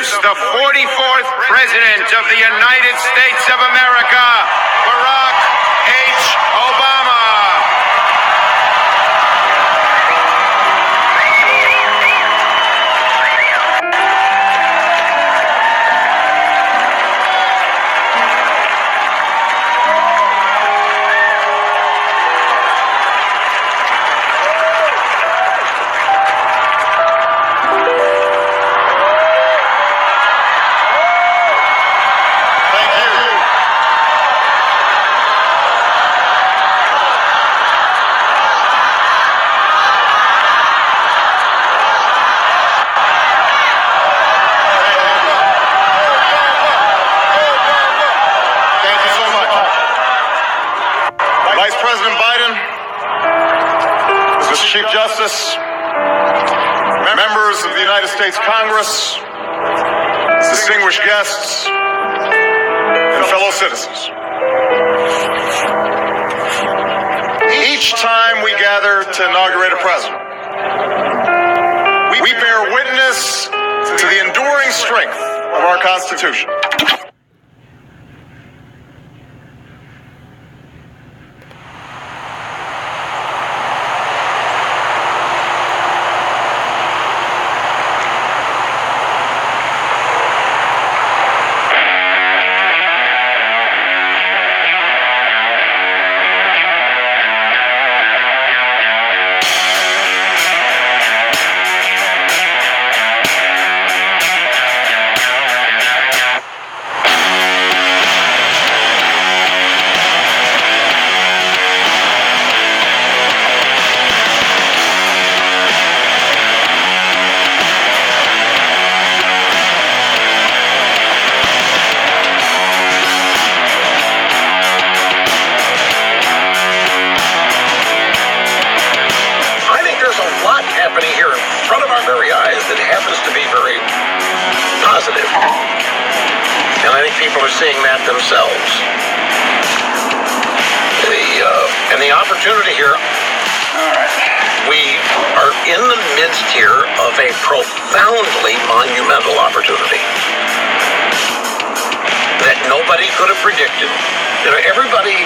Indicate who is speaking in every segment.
Speaker 1: introduce the 44th President of the United States of America, Barack H. Obama.
Speaker 2: Chief Justice, members of the United States Congress, distinguished guests, and fellow citizens. Each time we gather to inaugurate a president, we bear witness to the enduring strength of our Constitution.
Speaker 3: And I think people are seeing that themselves. And the opportunity here, we are in the midst here of a profoundly monumental opportunity that nobody could have predicted. You know, everybody,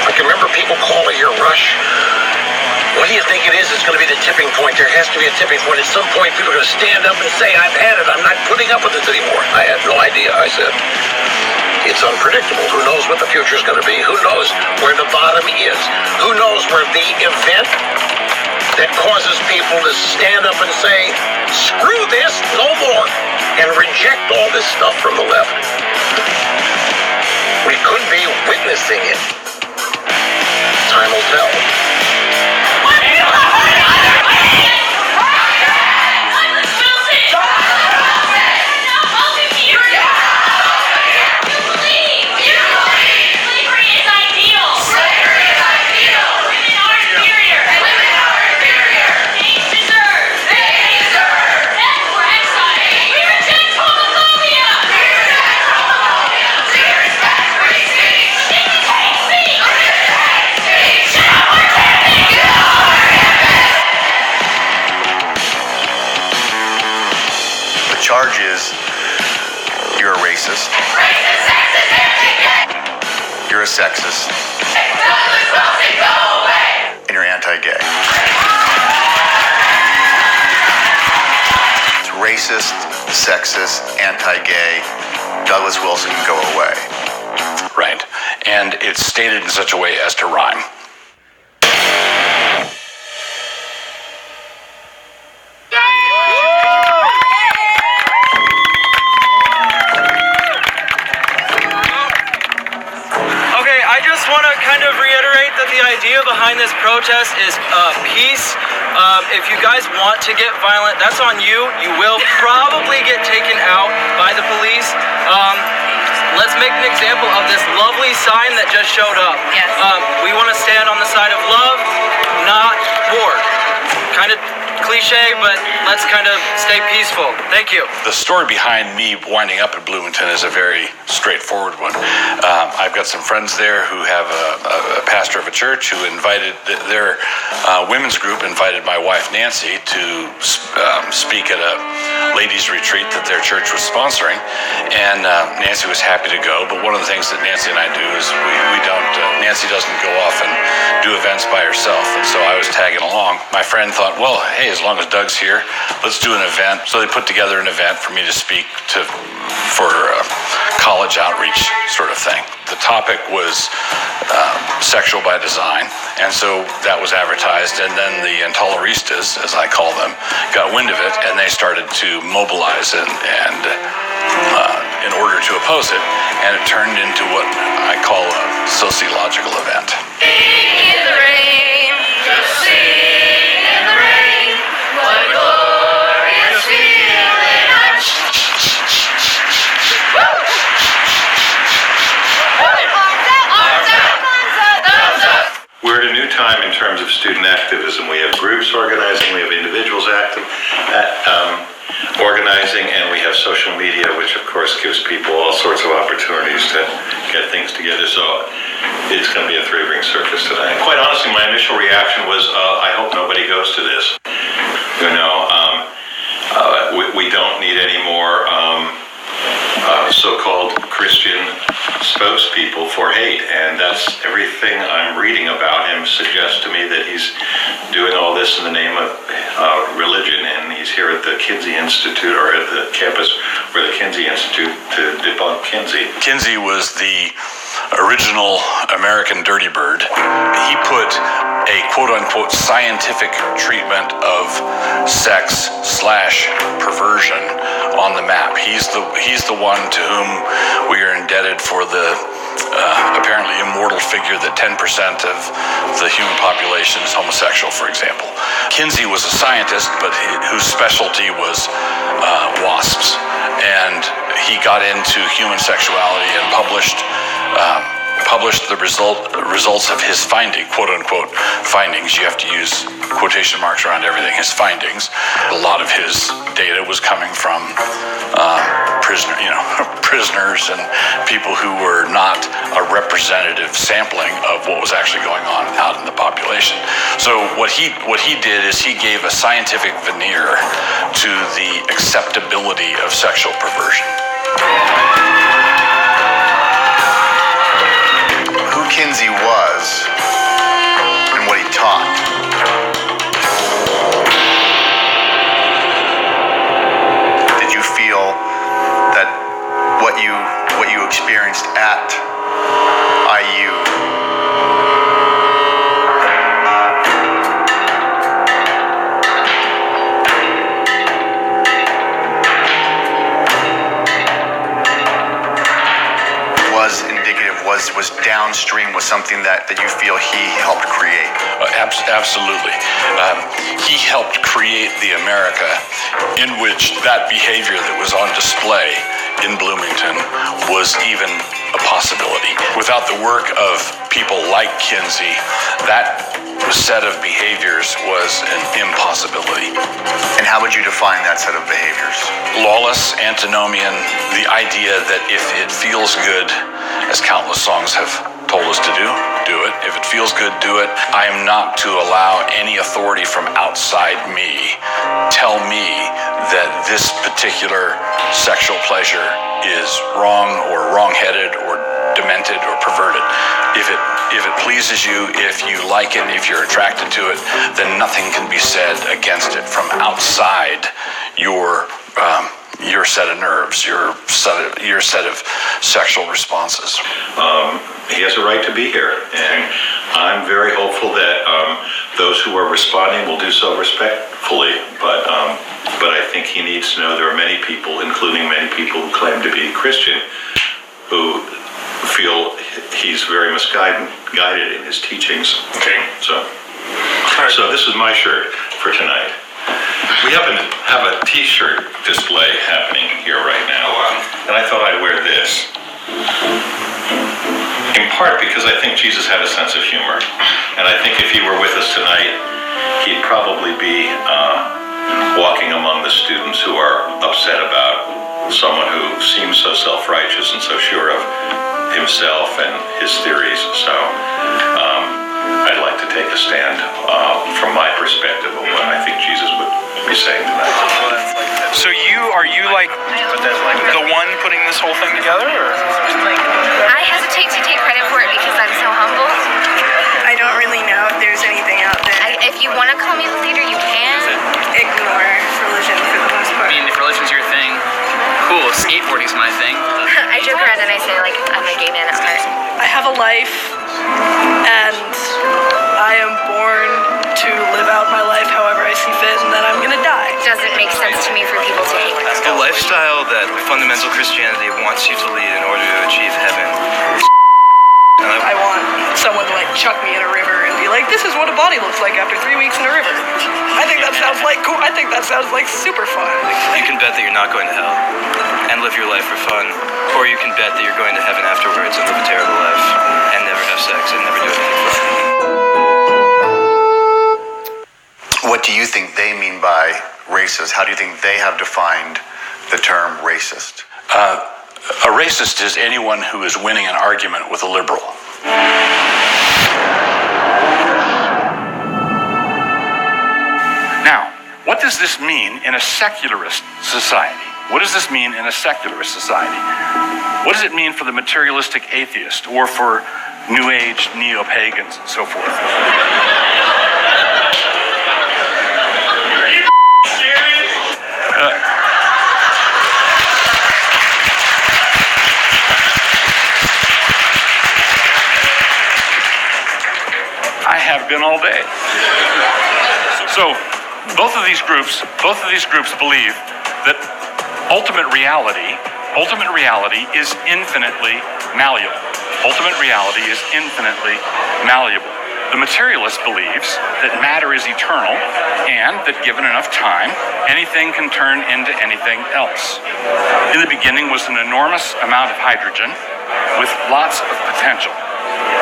Speaker 3: I can remember people calling here, Rush, what do you think it is? It's going to be the tipping point. There has to be a tipping point. At some point, people are going to stand up and say, I've had it. I'm not putting up with this anymore. I had no idea. I said, it's unpredictable. Who knows what the future is going to be? Who knows where the bottom is? Who knows where the event that causes people to stand up and say, screw this, no more, and reject all this stuff from the left? We could be witnessing it. Time will tell.
Speaker 4: Charge is you're a racist. You're a sexist. And you're anti-gay. It's racist, sexist, anti-gay. Douglas Wilson can go away.
Speaker 5: Right. And it's stated in such a way as to rhyme.
Speaker 6: The idea behind this protest is peace. If you guys want to get violent, that's on you. You will probably get taken out by the police. Let's make an example of this lovely sign that just showed up.
Speaker 7: Yes.
Speaker 6: We want to stand on the side of love, not war. Kind of cliche, but let's kind of stay peaceful. Thank you.
Speaker 5: The story behind me winding up in Bloomington is a very straightforward one. I've got some friends there who have a past pastor of a church who invited their women's group invited my wife Nancy to speak at a ladies' retreat that their church was sponsoring, and Nancy was happy to go. But one of the things that Nancy and I do is we don't. Nancy doesn't go off and do events by herself, and so I was tagging along. My friend thought, well, hey, as long as Doug's here, let's do an event. So they put together an event for me to speak for college outreach sort of thing. The topic was sexual by design, and so that was advertised, and then the intoleristas, as I call them, got wind of it, and they started to mobilize in order to oppose it, and it turned into what I call a sociological event.
Speaker 7: In the rain, just sing in the rain, what a glorious feeling.
Speaker 8: We're at a new time in terms of student activism. We have groups organizing, we have individuals organizing, and we have social media, which of course gives people all sorts of opportunities to get things together. So it's going to be a three-ring circus tonight. Quite honestly, my initial reaction was, I hope nobody goes to this. You know, we don't need any more so-called Christian spokespeople for hate, and that's everything I'm reading about him suggests to me that he's doing all this in the name of religion, and he's here at the Kinsey Institute, or at the campus for the Kinsey Institute, to debunk Kinsey.
Speaker 5: Kinsey was the original American dirty bird. He put a quote-unquote scientific treatment of sex/perversion on the map. He's the one to whom we are indebted for the apparently immortal figure that 10% of the human population is homosexual, for example. Kinsey was a scientist, but whose specialty was wasps, and he got into human sexuality and published the results of his finding, quote-unquote findings. You have to use quotation marks around everything. His findings. A lot of his data was coming from prisoners and people who were not a representative sampling of what was actually going on out in the population. So what he did is he gave a scientific veneer to the acceptability of sexual perversion.
Speaker 4: Kinsey was and what he taught. Did you feel that what you experienced at IU was downstream, was something that you feel he helped create?
Speaker 5: Absolutely. He helped create the America in which that behavior that was on display in Bloomington was even a possibility. Without the work of people like Kinsey, that set of behaviors was an impossibility.
Speaker 4: And how would you define that set of behaviors?
Speaker 5: Lawless, antinomian, the idea that if it feels good, as countless songs have told us to do it. If it feels good, do it. I am not to allow any authority from outside me tell me that this particular sexual pleasure is wrong or wrong-headed or demented or perverted. If it pleases you, if you like it, if you're attracted to it, then nothing can be said against it from outside your set of nerves, your set of sexual responses.
Speaker 8: He has a right to be here, and I'm very hopeful that those who are responding will do so respectfully. But I think he needs to know there are many people, including many people who claim to be Christian, who feel he's very misguided in his teachings.
Speaker 3: Okay.
Speaker 8: So this is my shirt for tonight. We happen to have a t-shirt display happening here right now, and I thought I'd wear this. In part because I think Jesus had a sense of humor, and I think if he were with us tonight, he'd probably be walking among the students who are upset about someone who seems so self-righteous and so sure of himself and his theories. So take a stand from my perspective of what I think Jesus would be saying tonight.
Speaker 9: So are you like the one putting this whole thing together, or?
Speaker 7: I hesitate to take credit for it because I'm so humble.
Speaker 10: I don't really know if there's anything out there.
Speaker 7: If you want to call me the leader, you can.
Speaker 10: Ignore religion for the most part.
Speaker 6: I mean, if religion's your thing, cool. Skateboarding's my thing.
Speaker 7: I joke around and I say, like, I'm a gay man at heart.
Speaker 10: I have a life, and I am born to live out my life however I see fit, and then I'm gonna die.
Speaker 7: It doesn't make sense to me for people to hate.
Speaker 9: The lifestyle that fundamental Christianity wants you to lead in order to achieve heaven.
Speaker 10: I want someone to like chuck me in a river and be like, this is what a body looks like after 3 weeks in a river. I think that sounds like cool. I think that sounds like super fun.
Speaker 9: You can bet that you're not going to hell and live your life for fun, or you can bet that you're going to heaven afterwards and live a terrible life and never have sex and never do anything fun.
Speaker 4: What do you think they mean by racist? How do you think they have defined the term racist?
Speaker 5: A racist is anyone who is winning an argument with a liberal. Now, what does this mean in a secularist society? What does this mean in a secularist society? What does it mean for the materialistic atheist or for New Age neo-pagans and so forth? I have been all day. So both of these groups believe that ultimate reality is infinitely malleable. Ultimate reality is infinitely malleable. The materialist believes that matter is eternal and that given enough time, anything can turn into anything else. In the beginning was an enormous amount of hydrogen with lots of potential.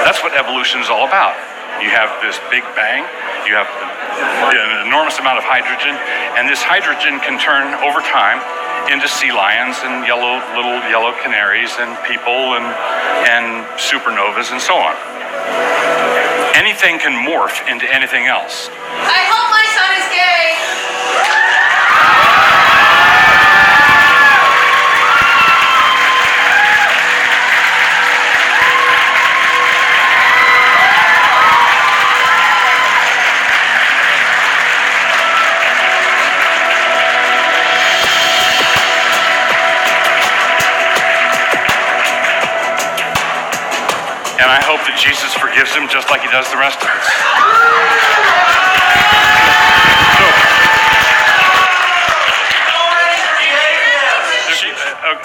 Speaker 5: That's what evolution is all about. You have this big bang, you have an enormous amount of hydrogen, and this hydrogen can turn over time into sea lions and little yellow canaries and people and supernovas and so on. Anything can morph into anything else.
Speaker 7: I hope my son is gay.
Speaker 5: And I hope that Jesus forgives him just like he does the rest of us.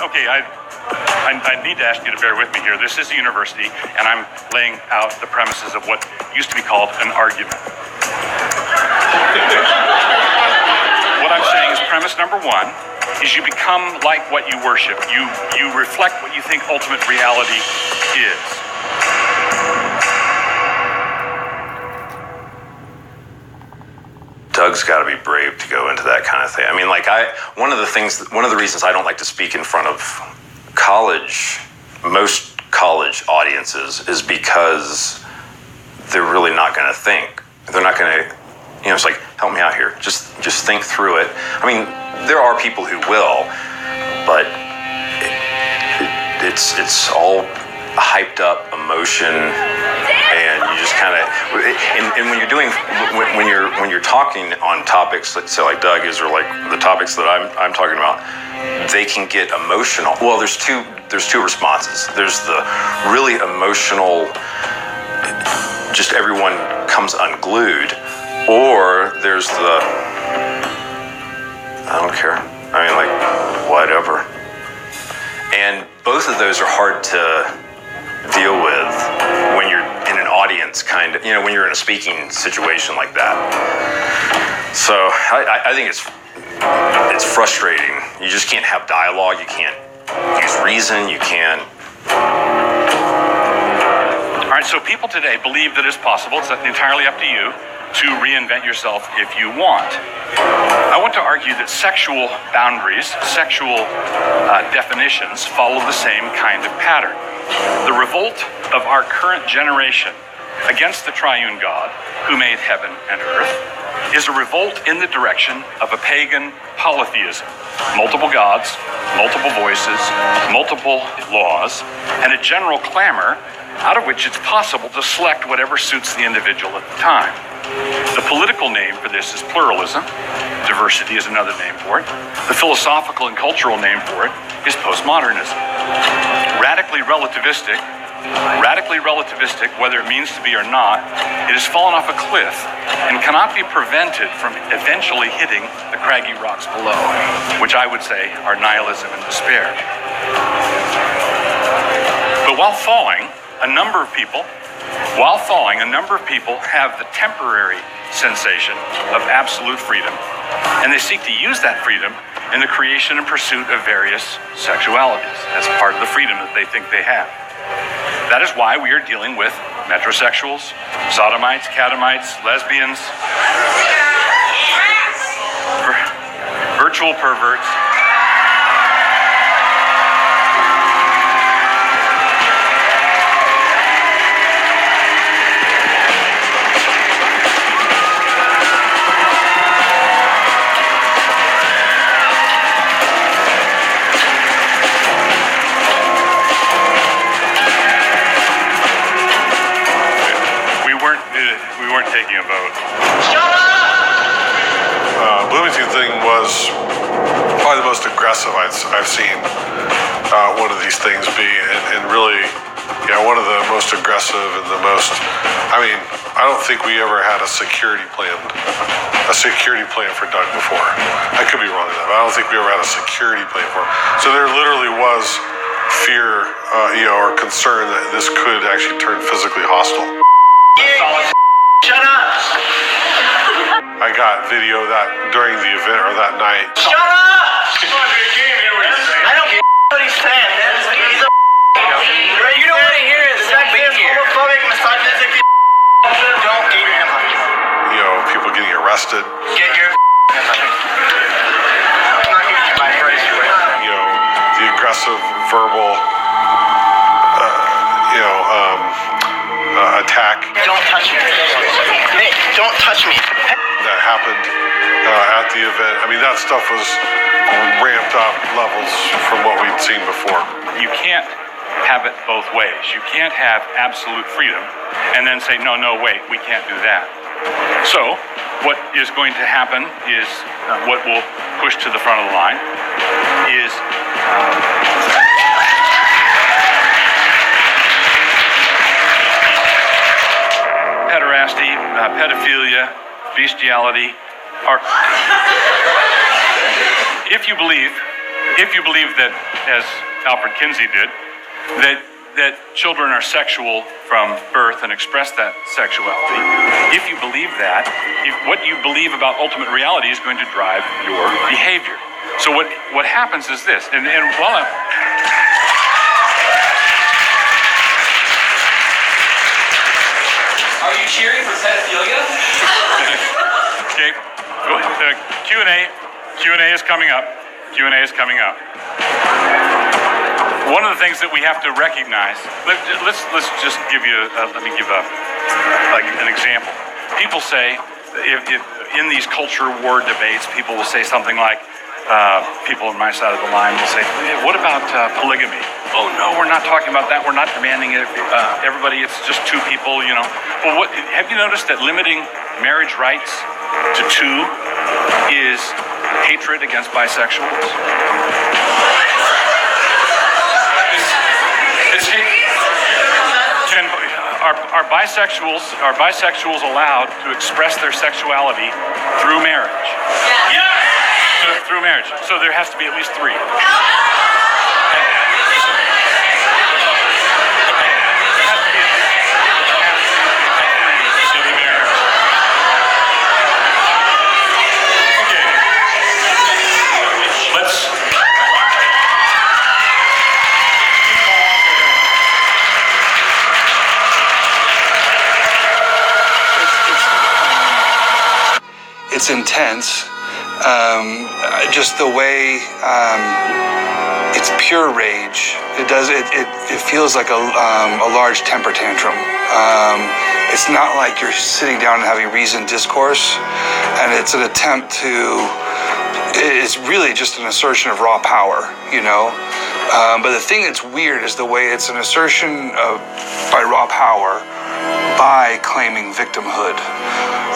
Speaker 5: Okay, I need to ask you to bear with me here. This is a university, and I'm laying out the premises of what used to be called an argument. What I'm saying is premise number one is you become like what you worship. You reflect what you think ultimate reality is.
Speaker 11: Doug's got to be brave to go into that kind of thing. I mean, like one of the reasons I don't like to speak in front of most college audiences is because they're really not going to think. They're not going to, it's like, help me out here. Just think through it. I mean, there are people who will, but it's all hyped up emotion, and you just kind of and when you're talking on topics that say like Doug is, or like the topics that I'm talking about, they can get emotional. Well, there's two responses. There's the really emotional, just everyone comes unglued, or there's the I don't care. I mean, like, whatever. And both of those are hard to deal with when you're in an audience when you're in a speaking situation like that. So I think it's frustrating. You just can't have dialogue. You can't use reason. You can't.
Speaker 5: All right, so people today believe that it's possible, it's entirely up to you, to reinvent yourself if you want. I want to argue that sexual boundaries, sexual definitions follow the same kind of pattern. The revolt of our current generation against the triune God who made heaven and earth is a revolt in the direction of a pagan polytheism. Multiple gods, multiple voices, multiple laws, and a general clamor out of which it's possible to select whatever suits the individual at the time. The political name for this is pluralism. Diversity is another name for it. The philosophical and cultural name for it is postmodernism. Radically relativistic, whether it means to be or not, it has fallen off a cliff and cannot be prevented from eventually hitting the craggy rocks below, which I would say are nihilism and despair. But while falling, a number of people have the temporary sensation of absolute freedom, and they seek to use that freedom in the creation and pursuit of various sexualities. That's part of the freedom that they think they have. That is why we are dealing with metrosexuals, sodomites, catamites, lesbians, virtual perverts, taking a vote.
Speaker 2: Bloomington thing was probably the most aggressive I've seen one of these things be, and really, one of the most aggressive and the most. I mean, I don't think we ever had a security plan for Doug before. I could be wrong on that, but I don't think we ever had a security plan for him. So there literally was fear, or concern that this could actually turn physically hostile.
Speaker 3: Shut up!
Speaker 2: I got video that during the event or that night.
Speaker 3: Shut up! I don't care what he's saying. He's a you don't want to hear it. Sexist, homophobic, misogynistic. Don't get your hands on him.
Speaker 2: People getting arrested.
Speaker 3: Get your hands on him. I'm not using my phrase right now.
Speaker 2: The aggressive verbal, attack.
Speaker 3: Don't touch me. Nick, don't touch me.
Speaker 2: That happened at the event. I mean, that stuff was ramped up levels from what we'd seen before.
Speaker 5: You can't have it both ways. You can't have absolute freedom and then say, no, wait, we can't do that. So what is going to happen is what will push to the front of the line is pederasty, pedophilia, bestiality, are. If you believe that, as Alfred Kinsey did, that children are sexual from birth and express that sexuality, if you believe that, what you believe about ultimate reality is going to drive your behavior. So what happens is this, and while I'm.
Speaker 6: Are you cheering for pedophilia?
Speaker 5: Okay, Q&A is coming up. One of the things that we have to recognize. Let's just give you. Let me give an example. People say, if in these culture war debates, people will say something like, people on my side of the line will say, what about polygamy? Oh no, we're not talking about that. We're not demanding it. Everybody, it's just two people, Well, have you noticed that limiting marriage rights to two is hatred against bisexuals? Are bisexuals allowed to express their sexuality through marriage? Yes! Through marriage. So there has to be at least three.
Speaker 12: It's intense. Just the way it's pure rage. It feels like a large temper tantrum. It's not like you're sitting down and having reasoned discourse, and it's an attempt to. It's really just an assertion of raw power, you know. But the thing that's weird is the way it's an assertion by raw power by claiming victimhood.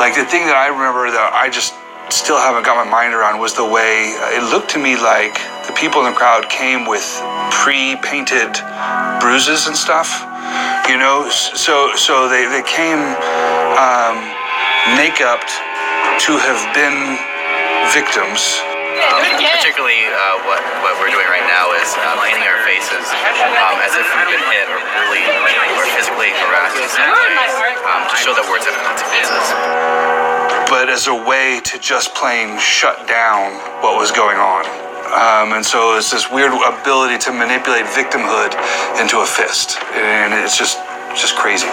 Speaker 12: Like the thing that I remember that I just still haven't got my mind around was the way it looked to me like the people in the crowd came with pre-painted bruises and stuff, you know. So they came make-upped to have been victims.
Speaker 13: Particularly what we're doing right now is painting our faces as if we've been hit or bullied or physically harassed in some way to show that words have consequences.
Speaker 12: But as a way to just plain shut down what was going on. And so it's this weird ability to manipulate victimhood into a fist. And it's just crazy.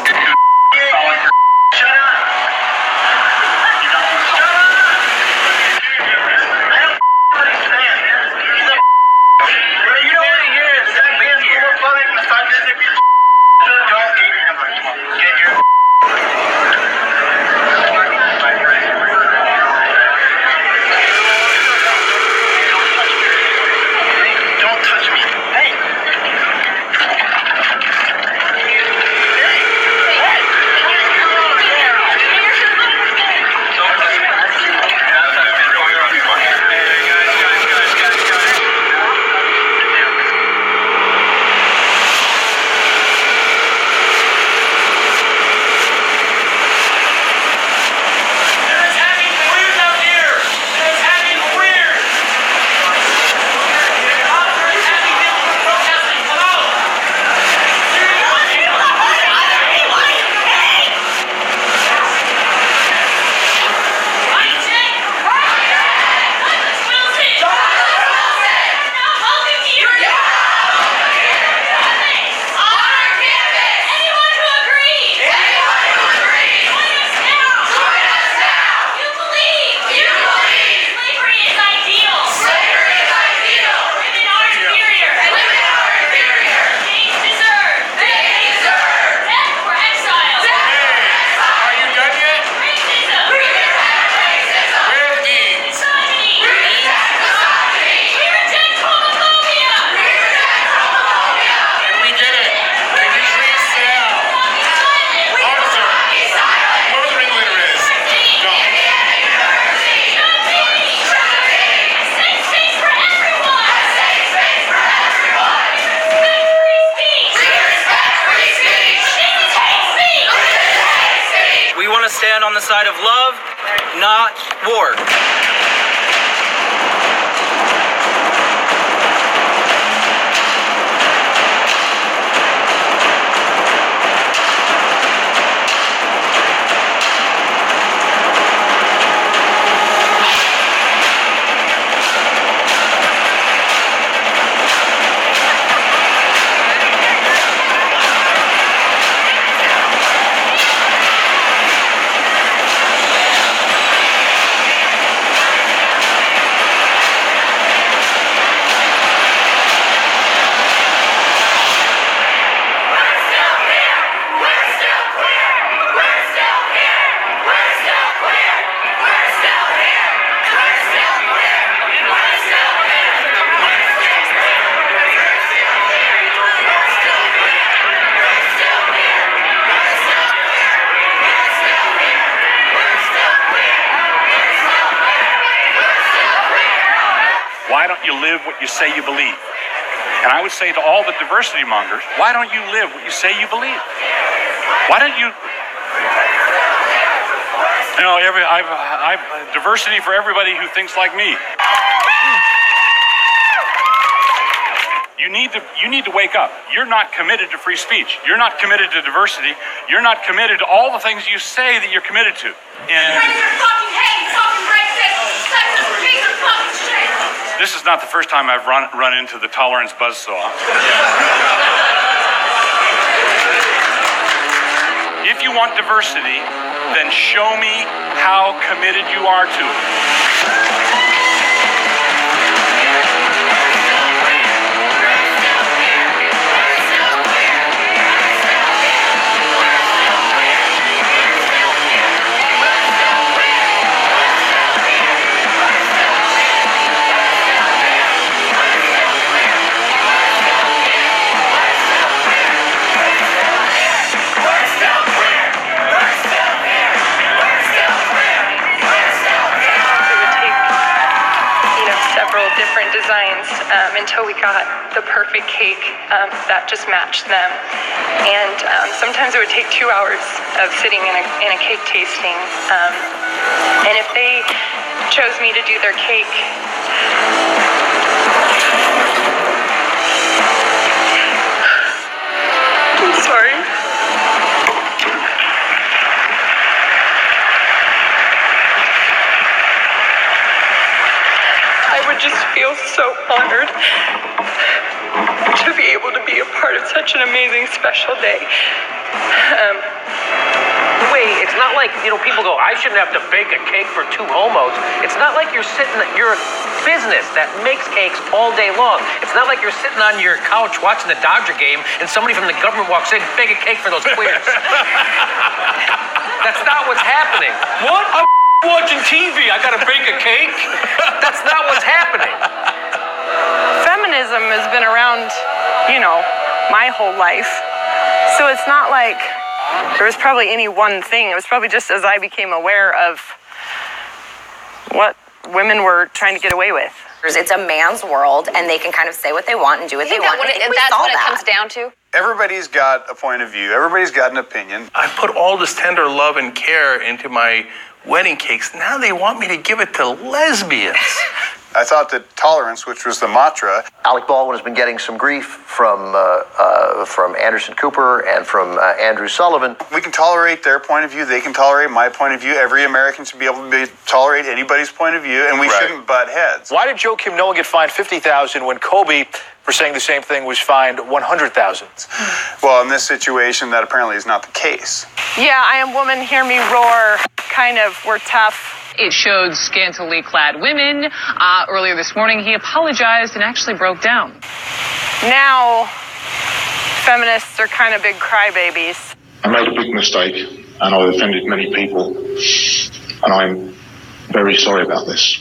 Speaker 6: Stand on the side of love, not war.
Speaker 14: Why don't you live what you say you believe? And I would say to all the diversity mongers, why don't you live what you say you believe? Why don't you? You know, I've diversity for everybody who thinks like me. You need to wake up. You're not committed to free speech. You're not committed to diversity. You're not committed to all the things you say that you're committed to. This is not the first time I've run into the tolerance buzzsaw. If you want diversity, then show me how committed you are to it.
Speaker 15: different designs until we got the perfect cake that just matched them. And sometimes it would take 2 hours of sitting in a cake tasting. And if they chose me to do their cake, I'm sorry. I would just feel so honored to be able to be a part of such an amazing, special day.
Speaker 3: Wait, it's not like, people go, I shouldn't have to bake a cake for 2 homos. It's not like you're a business that makes cakes all day long. It's not like you're sitting on your couch watching the Dodger game and somebody from the government walks in, bake a cake for those queers. That's not what's happening. What? I'm watching TV. I gotta bake a cake? That's not what's happening.
Speaker 10: Feminism has been around, my whole life. So it's not like there was probably any one thing. It was probably just as I became aware of what women were trying to get away with.
Speaker 16: It's a man's world, and they can kind of say what they want and do what they want.
Speaker 17: And that's what it comes down to?
Speaker 18: Everybody's got a point of view. Everybody's got an opinion.
Speaker 19: I put all this tender love and care into my wedding cakes. Now they want me to give it to lesbians.
Speaker 18: I thought that tolerance, which was the mantra.
Speaker 20: Alec Baldwin has been getting some grief from Anderson Cooper and from Andrew Sullivan.
Speaker 18: We can tolerate their point of view. They can tolerate my point of view. Every American should be able to tolerate anybody's point of view, and we shouldn't butt heads.
Speaker 21: Why did Joe Kim Nolan get fined $50,000 when Kobe, for saying the same thing, was fined $100,000?
Speaker 18: Well, in this situation, that apparently is not the case.
Speaker 10: Yeah, I am woman, hear me roar, kind of, we're tough.
Speaker 22: It showed scantily clad women. Earlier this morning, he apologized and actually broke down.
Speaker 10: Now, feminists are kind of big crybabies.
Speaker 23: I made a big mistake, and I offended many people, and I'm very sorry about this.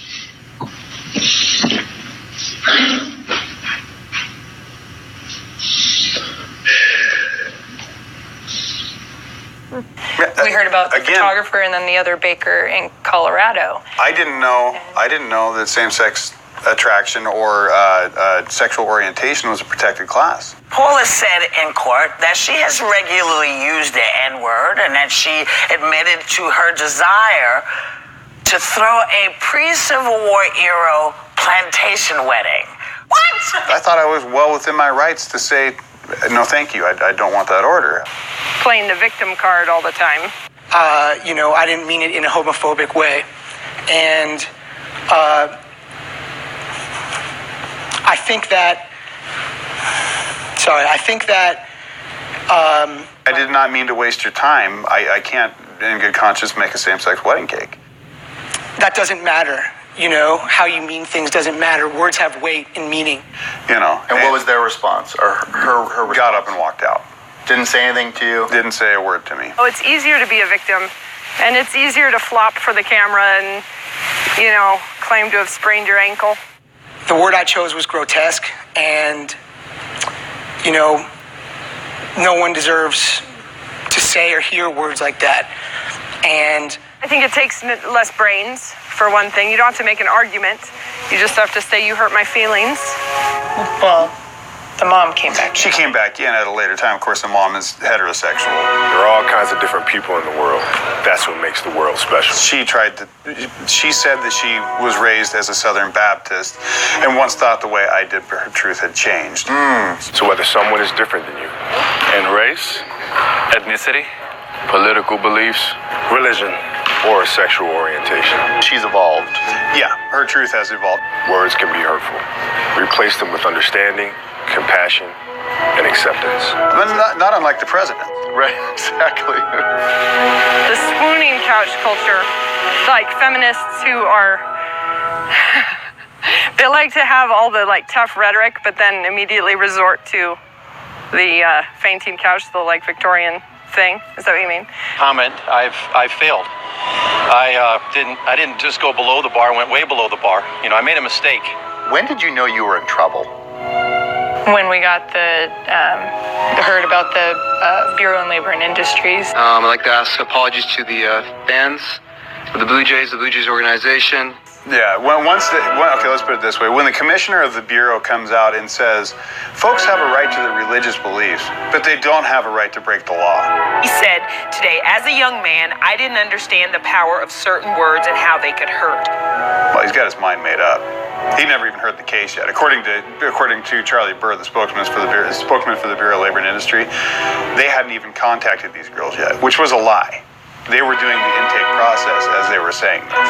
Speaker 15: We heard about the photographer and then the other baker in Colorado.
Speaker 18: I didn't know that same-sex attraction or sexual orientation was a protected class.
Speaker 24: Paula said in court that she has regularly used the N-word and that she admitted to her desire to throw a pre-Civil War era plantation wedding. What?
Speaker 18: I thought I was well within my rights to say, no, thank you. I don't want that order.
Speaker 10: Playing the victim card all the time.
Speaker 25: I didn't mean it in a homophobic way. And I think that
Speaker 18: I did not mean to waste your time. I can't, in good conscience, make a same-sex wedding cake.
Speaker 25: That doesn't matter. How you mean things doesn't matter. Words have weight and meaning.
Speaker 4: And what was their response? Or her response?
Speaker 18: Got up and walked out.
Speaker 4: Didn't say anything to you?
Speaker 18: Didn't say a word to me.
Speaker 10: Oh, it's easier to be a victim. And it's easier to flop for the camera and, claim to have sprained your ankle.
Speaker 25: The word I chose was grotesque, and, no one deserves to say or hear words like that. And
Speaker 10: I think it takes less brains, for one thing. You don't have to make an argument. You just have to say, you hurt my feelings.
Speaker 15: Well, the mom came back.
Speaker 18: She came back in at a later time. Of course, the mom is heterosexual.
Speaker 2: There are all kinds of different people in the world. That's what makes the world special.
Speaker 18: She said that she was raised as a Southern Baptist and once thought the way I did, but her truth had changed.
Speaker 2: So whether someone is different than you in race, ethnicity, political beliefs, religion, or sexual orientation.
Speaker 4: She's evolved.
Speaker 18: Yeah, her truth has evolved.
Speaker 2: Words can be hurtful. Replace them with understanding, compassion, and acceptance.
Speaker 18: But not unlike the president.
Speaker 4: Right, exactly.
Speaker 10: The swooning couch culture, like feminists who are, they like to have all the tough rhetoric, but then immediately resort to the fainting couch, the Victorian thing. Is that what you mean?
Speaker 26: Comment. I've failed. I didn't just go below the bar. I went way below the bar. I made a mistake.
Speaker 4: When did you know you were in trouble?
Speaker 15: When we got heard about the Bureau of Labor and Industries.
Speaker 27: I'd like to ask apologies to the fans of the Blue Jays organization.
Speaker 18: Yeah, okay, let's put it this way. When the commissioner of the Bureau comes out and says, folks have a right to their religious beliefs, but they don't have a right to break the law.
Speaker 1: He said today, as a young man, I didn't understand the power of certain words and how they could hurt.
Speaker 18: Well, he's got his mind made up. He never even heard the case yet. According to Charlie Burr, the spokesman for the Bureau of Labor and Industry, they hadn't even contacted these girls yet, which was a lie. They were doing the intake process as they were saying this.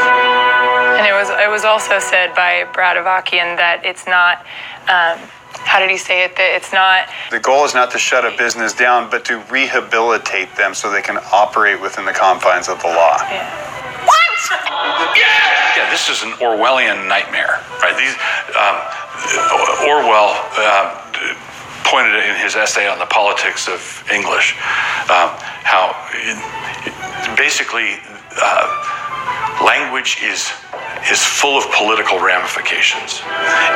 Speaker 10: And it was also said by Brad Avakian that it's not, how did he say it? That it's not...
Speaker 18: The goal is not to shut a business down, but to rehabilitate them so they can operate within the confines of the law.
Speaker 10: Yeah.
Speaker 14: What? Yeah, this is an Orwellian nightmare, right? Orwell pointed in his essay on the politics of English how basically language is full of political ramifications,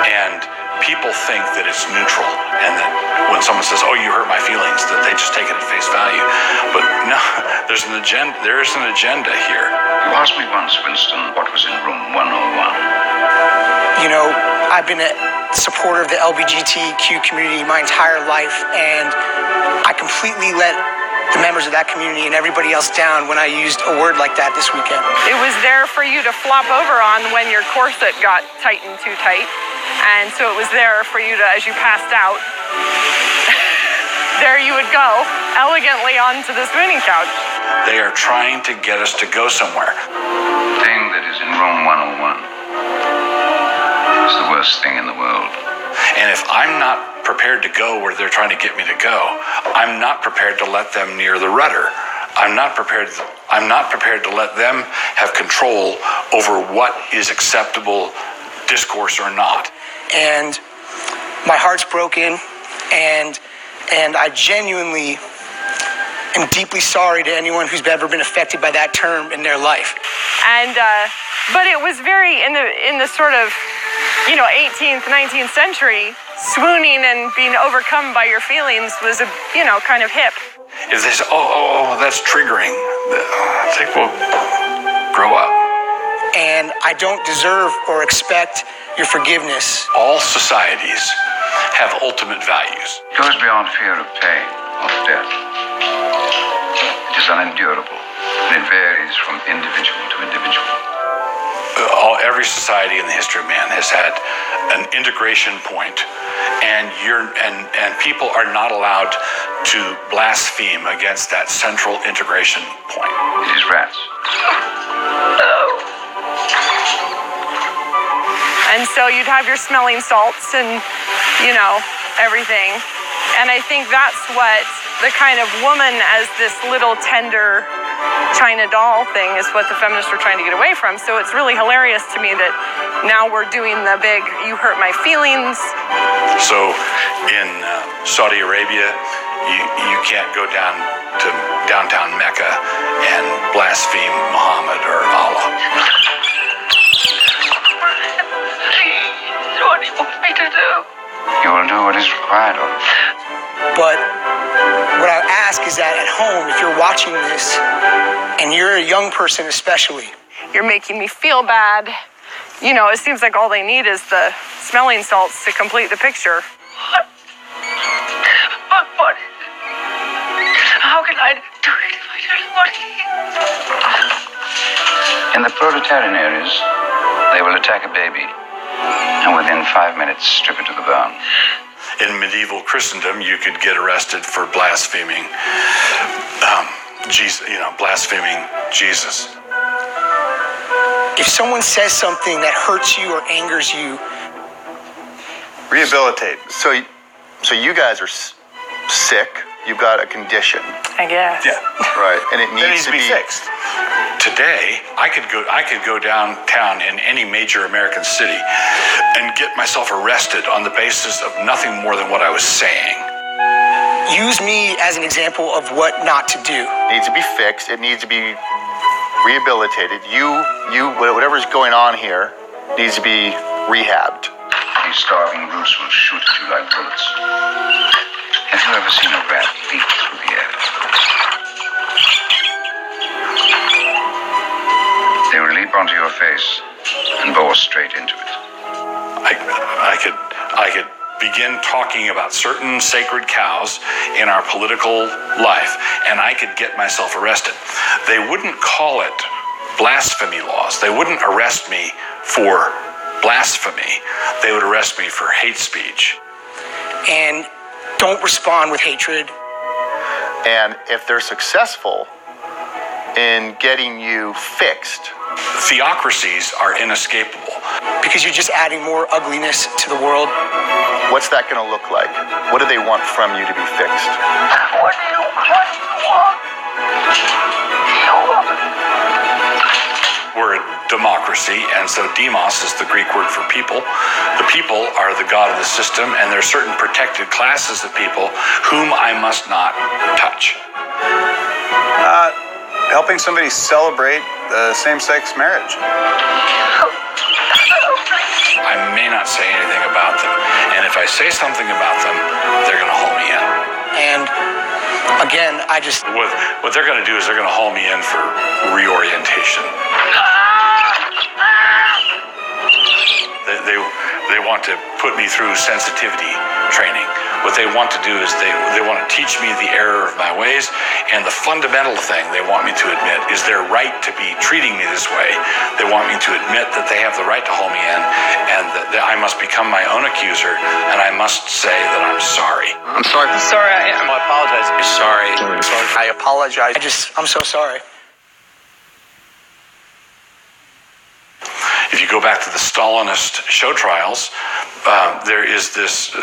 Speaker 14: and people think that it's neutral, and that when someone says, "Oh, you hurt my feelings," that they just take it at face value. But no, there's an agenda. There is an agenda here.
Speaker 5: You asked me once, Winston, what was in room 101.
Speaker 25: You know, I've been a supporter of the LGBTQ community my entire life, and I completely let the members of that community and everybody else down when I used a word like that this weekend.
Speaker 10: It was there for you to flop over on when your corset got tightened too tight. And so it was there for you to, as you passed out, there you would go, elegantly onto the spooning couch.
Speaker 14: They are trying to get us to go somewhere.
Speaker 5: The thing that is in room 101 is the worst thing in the world.
Speaker 14: And if I'm not prepared to go where they're trying to get me to go, I'm not prepared to let them near the rudder. I'm not prepared to let them have control over what is acceptable discourse or not.
Speaker 25: And my heart's broken, and I genuinely am deeply sorry to anyone who's ever been affected by that term in their life.
Speaker 10: And but it was very in the sort of 18th, 19th century, swooning and being overcome by your feelings was kind of hip.
Speaker 14: If they say, oh, that's triggering, I think we'll grow up.
Speaker 25: And I don't deserve or expect your forgiveness.
Speaker 14: All societies have ultimate values.
Speaker 5: It goes beyond fear of pain or death. It is unendurable, and it varies from individual to individual.
Speaker 14: Every society in the history of man has had an integration point, and people are not allowed to blaspheme against that central integration point.
Speaker 5: It is rats.
Speaker 10: And so you'd have your smelling salts and, everything. And I think that's what the kind of woman as this little tender China doll thing is what the feminists are trying to get away from. So it's really hilarious to me that now we're doing the big, you hurt my feelings.
Speaker 14: So in Saudi Arabia, you can't go down to downtown Mecca and blaspheme Muhammad or Allah.
Speaker 5: What do you want me to do? You will do what is required of you.
Speaker 25: But what I ask is that at home, if you're watching this, and you're a young person especially,
Speaker 10: you're making me feel bad. It seems like all they need is the smelling salts to complete the picture.
Speaker 5: But how can I do it if I don't want to? In the proletarian areas, they will attack a baby, and within 5 minutes strip it to the bone.
Speaker 14: In medieval Christendom, you could get arrested for blaspheming Jesus, blaspheming Jesus.
Speaker 25: If someone says something that hurts you or angers you,
Speaker 4: rehabilitate. So you guys are sick. You've got a condition.
Speaker 10: I guess.
Speaker 14: Yeah.
Speaker 4: Right, and it needs to be
Speaker 14: fixed. Today, I could go downtown in any major American city and get myself arrested on the basis of nothing more than what I was saying.
Speaker 25: Use me as an example of what not to do.
Speaker 4: It needs to be fixed. It needs to be rehabilitated. Whatever's going on here needs to be rehabbed.
Speaker 5: These starving brutes will shoot at you like bullets. Have you ever seen a rat leap through the air? They will leap onto your face and bore straight into it.
Speaker 14: I could begin talking about certain sacred cows in our political life, and I could get myself arrested. They wouldn't call it blasphemy laws. They wouldn't arrest me for blasphemy. They would arrest me for hate speech.
Speaker 25: And don't respond with hatred.
Speaker 20: And if they're successful in getting you fixed,
Speaker 14: theocracies are inescapable.
Speaker 25: Because you're just adding more ugliness to the world.
Speaker 20: What's that going to look like? What do they want from you to be fixed?
Speaker 3: What do you want?
Speaker 14: We're a democracy, and so demos is the Greek word for people. The people are the god of the system, and there are certain protected classes of people whom I must not touch.
Speaker 18: Helping somebody celebrate same-sex marriage.
Speaker 14: I may not say anything about them, and if I say something about them, they're going to haul me in.
Speaker 25: And again,
Speaker 14: what they're going to do is they're going to haul me in for reorientation. They want to put me through sensitivity training. What they want to do is they want to teach me the error of my ways, and the fundamental thing they want me to admit is their right to be treating me this way. They want me to admit that they have the right to haul me in, and that I must become my own accuser, and I must say that I'm sorry.
Speaker 25: I'm sorry. Sorry, I
Speaker 14: apologize. Sorry.
Speaker 25: I apologize. I'm so sorry.
Speaker 14: If you go back to the Stalinist show trials, there is this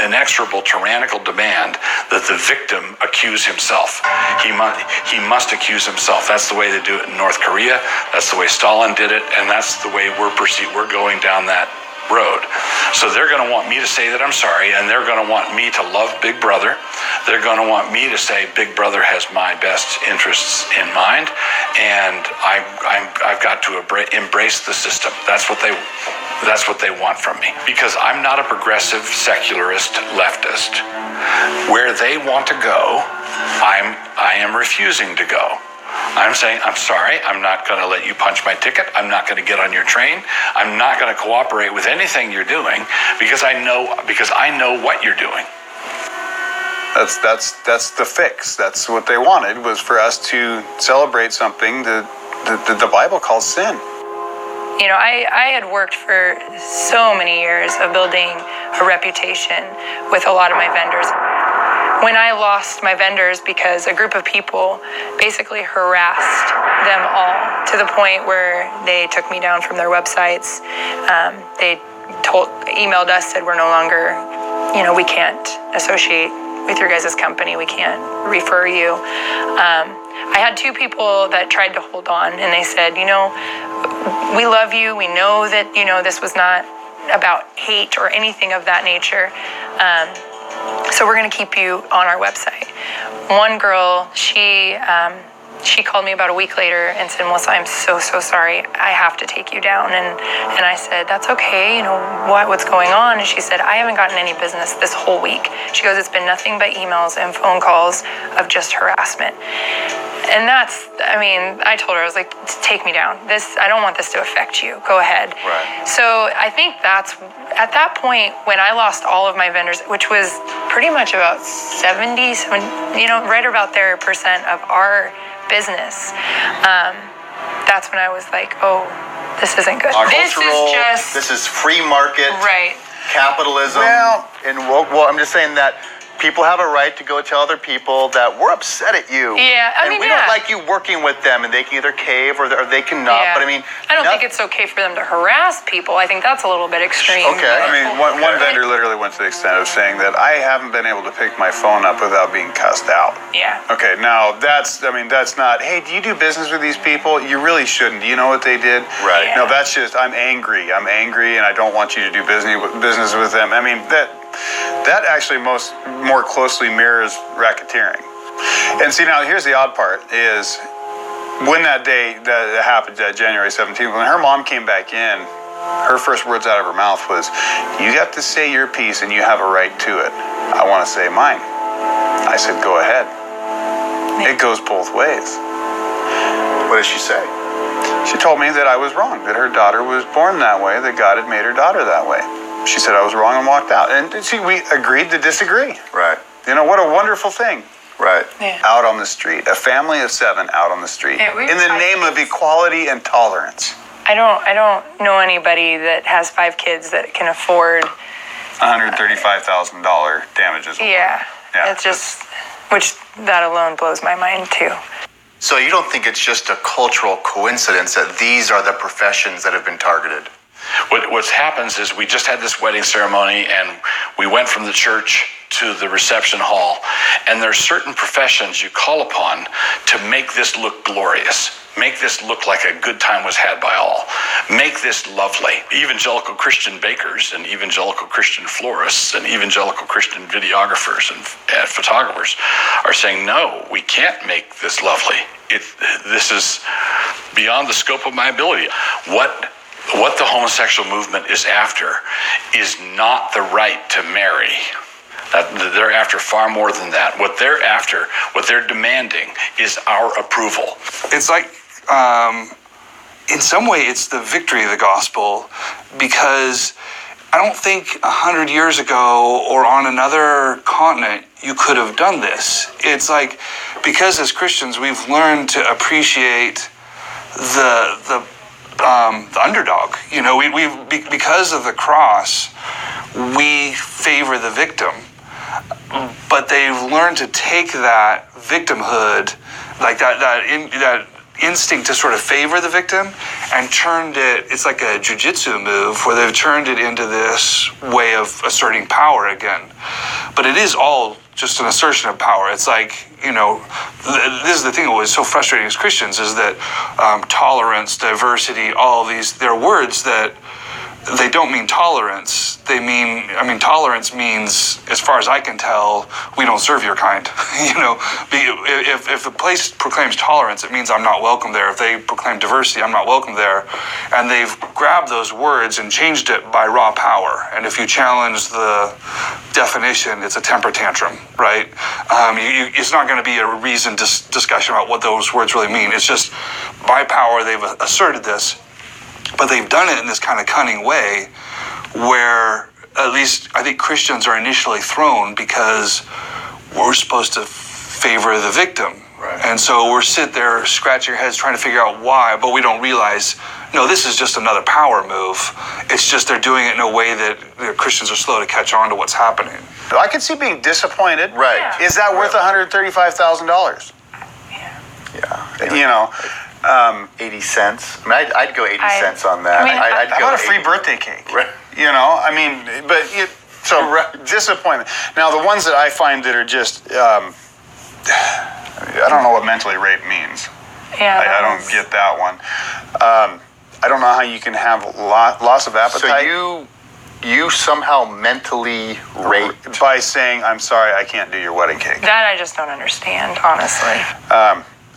Speaker 14: inexorable tyrannical demand that the victim accuse himself. He must accuse himself. That's the way they do it in North Korea. That's the way Stalin did it, and that's the way we're going down that road. So they're going to want me to say that I'm sorry, and they're going to want me to love Big Brother. They're going to want me to say Big Brother has my best interests in mind, and I've got to embrace the system. That's what they want from me, because I'm not a progressive secularist leftist. Where they want to go, I am refusing to go. I'm saying, I'm sorry, I'm not going to let you punch my ticket. I'm not going to get on your train. I'm not going to cooperate with anything you're doing because I know what you're doing.
Speaker 18: That's the fix. That's what they wanted, was for us to celebrate something that the Bible calls sin.
Speaker 10: You know, I had worked for so many years of building a reputation with a lot of my vendors. When I lost my vendors because a group of people basically harassed them all to the point where they took me down from their websites. They emailed us, said we're no longer, we can't associate with your guys' company. We can't refer you. I had two people that tried to hold on, and they said, we love you. We know that, this was not about hate or anything of that nature. So we're going to keep you on our website. One girl, she called me about a week later and said, Melissa, I'm so sorry. I have to take you down. And I said, that's okay. What's going on? And she said, I haven't gotten any business this whole week. She goes, it's been nothing but emails and phone calls of just harassment. And I told her, I was like, take me down. I don't want this to affect you. Go ahead.
Speaker 20: Right.
Speaker 10: So I think that's, at that point, when I lost all of my vendors, which was pretty much about 70, right about there percent of our business, that's when I was like, oh, this isn't good.
Speaker 20: This is free market.
Speaker 10: Right.
Speaker 20: Capitalism. Well, I'm just saying that people have a right to go tell other people that we're upset at you.
Speaker 10: Yeah,
Speaker 20: we don't like you working with them, and they can either cave or they can not.
Speaker 10: Yeah.
Speaker 20: But
Speaker 10: I don't think it's okay for them to harass people. I think that's a little bit extreme.
Speaker 20: Okay.
Speaker 18: One vendor literally went to the extent of saying that I haven't been able to pick my phone up without being cussed out.
Speaker 10: Yeah.
Speaker 18: Okay, now that's not, hey, do you do business with these people? You really shouldn't. Do you know what they did?
Speaker 20: Right.
Speaker 18: No, that's just, I'm angry, and I don't want you to do business with them. That actually more closely mirrors racketeering. And see, now here's the odd part is when that day that happened, January 17th, when her mom came back in, her first words out of her mouth was, you have to say your piece and you have a right to it. I want to say mine. I said, go ahead. It goes both ways.
Speaker 20: What did she say?
Speaker 18: She She told me that I was wrong, that her daughter was born that way, that God had made her daughter that way. She said I was wrong and walked out. And see, we agreed to disagree.
Speaker 4: Right.
Speaker 18: You know, what a wonderful thing.
Speaker 4: Right.
Speaker 10: Yeah.
Speaker 18: Out on the street. A family of 7 out on the street.
Speaker 10: Yeah,
Speaker 18: in the name of equality and tolerance.
Speaker 10: I don't know anybody that has 5 kids that can afford
Speaker 18: $135,000 damages.
Speaker 10: Yeah. It's just, which that alone blows my mind too.
Speaker 4: So you don't think it's just a cultural coincidence that these are the professions that have been targeted?
Speaker 14: What happens is we just had this wedding ceremony and we went from the church to the reception hall, and there are certain professions you call upon to make this look glorious, make this look like a good time was had by all, make this lovely. Evangelical Christian bakers and evangelical Christian florists and evangelical Christian videographers and photographers are saying, no, we can't make this lovely. This is beyond the scope of my ability. What the homosexual movement is after is not the right to marry. They're after far more than that. What they're after, what they're demanding, is our approval.
Speaker 7: It's like, in some way, it's the victory of the gospel, because I don't think 100 years ago or on another continent you could have done this. It's like, because as Christians we've learned to appreciate the underdog. You know, because of the cross, we favor the victim. But they've learned to take that victimhood, like that instinct to sort of favor the victim, and turned it, it's like a jiu-jitsu move where they've turned it into this way of asserting power again. But it is all just an assertion of power. It's like, you know, this is the thing that was so frustrating as Christians, is that tolerance, diversity, all these, they're words that they don't mean tolerance. Tolerance means, as far as I can tell, we don't serve your kind. You know, if the place proclaims tolerance, it means I'm not welcome there. If they proclaim diversity, I'm not welcome there. And they've grabbed those words and changed it by raw power. And if you challenge the definition, it's a temper tantrum, right? It's not going to be a reasoned discussion about what those words really mean. It's just by power they've asserted this. But they've done it in this kind of cunning way where, at least I think, Christians are initially thrown because we're supposed to favor the victim. Right. And so we're sitting there scratching our heads trying to figure out why, but we don't realize, no, this is just another power move. It's just they're doing it in a way that Christians are slow to catch on to what's happening.
Speaker 18: I could see being disappointed.
Speaker 4: Right.
Speaker 10: Yeah.
Speaker 18: Is that worth $135,000? Yeah. You know.
Speaker 4: 80 cents. I mean, I'd go 80 cents on that. I'd
Speaker 18: how
Speaker 4: go
Speaker 18: about a free birthday cake?
Speaker 4: Right.
Speaker 18: You know, I mean, disappointment. Now, the ones that I find that are just, I don't know what mentally rape means.
Speaker 10: Yeah.
Speaker 18: I don't get that one. I don't know how you can have loss of appetite.
Speaker 4: So you somehow mentally raped
Speaker 18: by saying, I'm sorry, I can't do your wedding cake.
Speaker 10: That I just don't understand, honestly.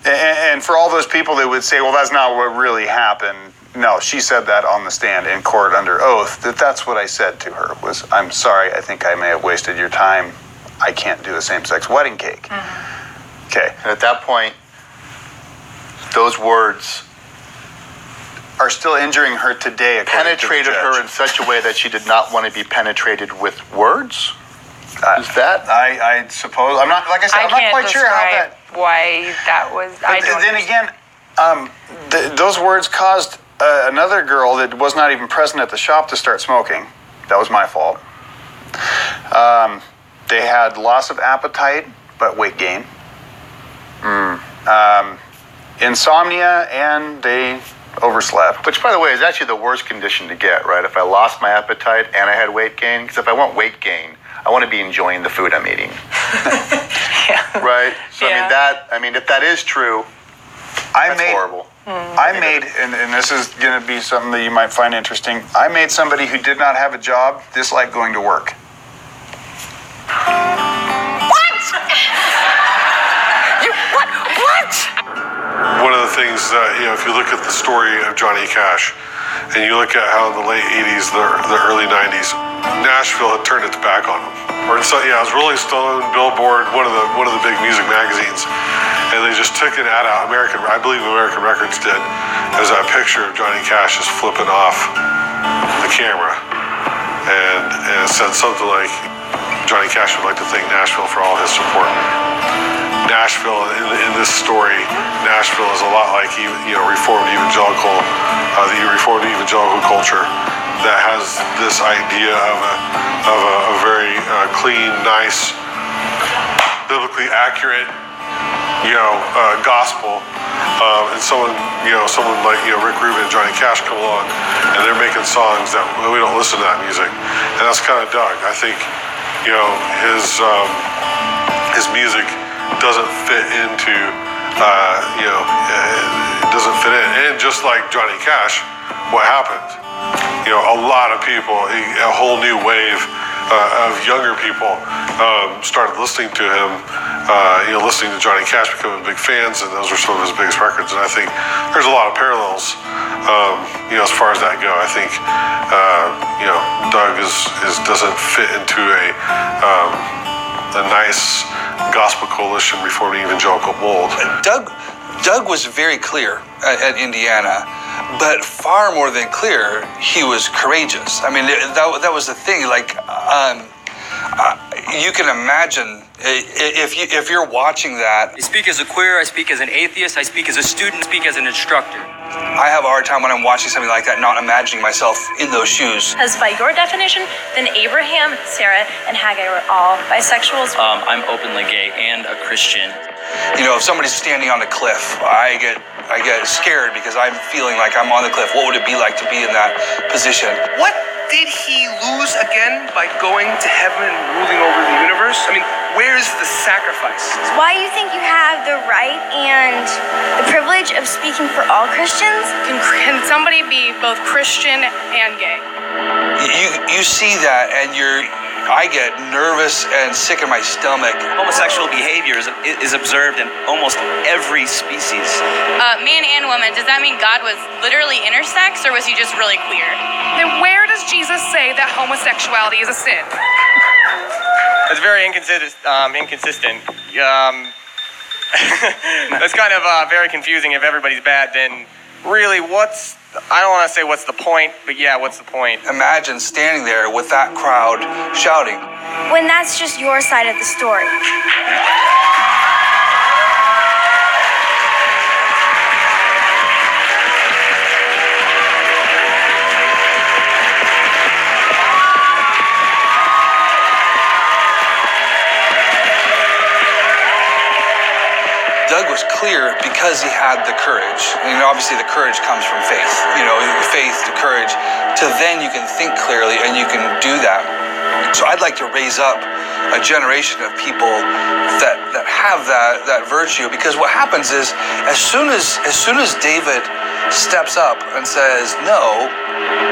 Speaker 18: And for all those people that would say, well, that's not what really happened. No, she said that on the stand in court under oath, that's what I said to her was, I'm sorry, I think I may have wasted your time. I can't do a same-sex wedding cake. Mm-hmm. Okay.
Speaker 4: And at that point, those words
Speaker 18: are still injuring her today.
Speaker 4: Penetrated her in such a way that she did not want to be penetrated with words? Is that?
Speaker 18: I suppose. I'm not, like I said, I'm not quite sure how that.
Speaker 10: Why that was.
Speaker 18: But then again, those words caused another girl that was not even present at the shop to start smoking. That was my fault. They had loss of appetite, but weight gain. Insomnia, and they overslept.
Speaker 4: Which, by the way, is actually the worst condition to get, right? If I lost my appetite and I had weight gain, because if I want weight gain, I want to be enjoying the food I'm eating.
Speaker 10: Yeah.
Speaker 4: Right? So,
Speaker 10: yeah.
Speaker 4: if that is true, that's horrible.
Speaker 18: I made, and this is going to be something that you might find interesting, I made somebody who did not have a job dislike going to work.
Speaker 24: What? What?
Speaker 2: One of the things that, if you look at the story of Johnny Cash, and you look at how in the late 80s, the early 90s, Nashville had turned its back on him. Or so, it was Rolling Stone, Billboard, one of the big music magazines. and they just took an ad out. I believe American Records did. There's that picture of Johnny Cash just flipping off the camera, and it said something like, Johnny Cash would like to thank Nashville for all his support. Nashville, in this story, Nashville is a lot like Reformed evangelical culture that has this idea of a very clean, nice, biblically accurate, gospel. And someone like Rick Rubin and Johnny Cash come along, and they're making songs that we don't listen to that music, and that's kind of Doug. I think his music doesn't fit into it doesn't fit in. And just like Johnny Cash, what happened? A lot of people, a whole new wave of younger people started listening to him, listening to Johnny Cash, becoming big fans, and those were some of his biggest records. And I think there's a lot of parallels, as far as that go. I think, Doug doesn't fit into a nice gospel coalition Reformed evangelical mold.
Speaker 7: Doug was very clear at Indiana, but far more than clear, he was courageous. I mean, that was the thing. Like, you can imagine if you're watching that.
Speaker 6: I speak as a queer, I speak as an atheist, I speak as a student, I speak as an instructor.
Speaker 7: I have a hard time when I'm watching something like that, not imagining myself in those shoes.
Speaker 8: Because by your definition, then Abraham, Sarah, and Haggai were all bisexuals.
Speaker 6: I'm openly gay and a Christian.
Speaker 7: If somebody's standing on a cliff, I get scared because I'm feeling like I'm on the cliff. What would it be like to be in that position?
Speaker 9: What did he lose again by going to heaven and ruling over the universe? I mean, where's the sacrifice?
Speaker 8: Why do you think you have the right and the privilege of speaking for all Christians?
Speaker 11: Can somebody be both Christian and gay?
Speaker 7: You see that, and I get nervous and sick in my stomach.
Speaker 6: Homosexual behavior is observed in almost every species.
Speaker 8: Man and woman, does that mean God was literally intersex, or was he just really queer?
Speaker 11: Then where does Jesus say that homosexuality is a sin?
Speaker 12: That's very inconsistent. That's kind of very confusing. If everybody's bad, then really I don't want to say what's the point, but yeah, what's the point?
Speaker 7: Imagine standing there with that crowd shouting.
Speaker 8: When that's just your side of the story.
Speaker 7: Doug was clear because he had the courage. And obviously the courage comes from faith. Faith to courage, to then you can think clearly and you can do that. So I'd like to raise up a generation of people that have that virtue, because what happens is as soon as David steps up and says, no,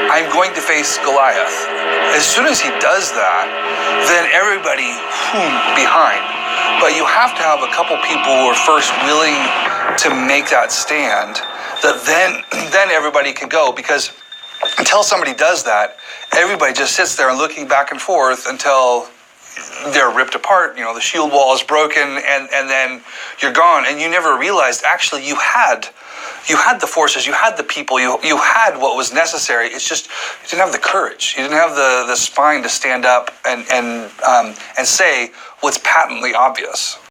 Speaker 7: I'm going to face Goliath, as soon as he does that, then everybody behind. But you have to have a couple people who are first willing to make that stand, that then everybody can go, because until somebody does that, everybody just sits there and looking back and forth until they're ripped apart. The shield wall is broken, and then you're gone, and you never realized actually you had the forces, you had the people, you had what was necessary. It's just you didn't have the courage, you didn't have the spine to stand up and say what's patently obvious.